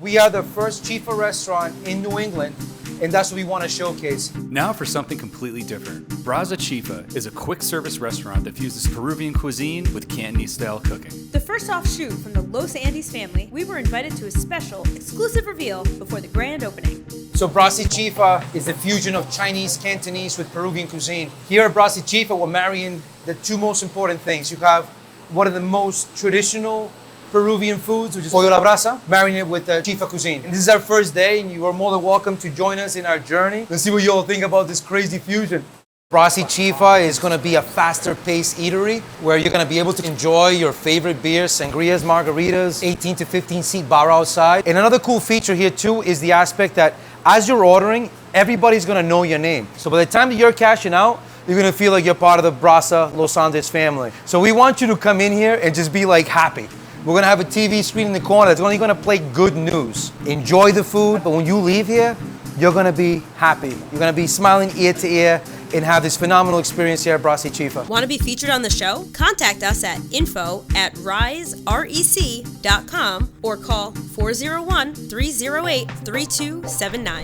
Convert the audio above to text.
We are the first Chifa restaurant in New England, and that's what we want to showcase. Now for something completely different. Brasa Chifa is a quick service restaurant that fuses Peruvian cuisine with Cantonese style cooking. The first offshoot from the Los Andes family, we were invited to a special, exclusive reveal before the grand opening. So Brasa Chifa is the fusion of Chinese, Cantonese with Peruvian cuisine. Here at Brasa Chifa, we're marrying the two most important things. You have one of the most traditional Peruvian foods, which is pollo a la brasa, marinated with Chifa cuisine. And this is our first day, and you are more than welcome to join us in our journey. Let's see what you all think about this crazy fusion. Brasa Chifa is going to be a faster-paced eatery where you're going to be able to enjoy your favorite beers, sangrias, margaritas, 18 to 15-seat bar outside. And another cool feature here too is the aspect that as you're ordering, everybody's going to know your name. So by the time that you're cashing out, you're going to feel like you're part of the Brasa Los Andes family. So we want you to come in here and just be like happy. We're going to have a TV screen in the corner that's only going to play good news. Enjoy the food, but when you leave here, you're going to be happy. You're going to be smiling ear to ear and have this phenomenal experience here at Brasa Chifa. Want to be featured on the show? Contact us at info@riserec.com or call 401-308-3279.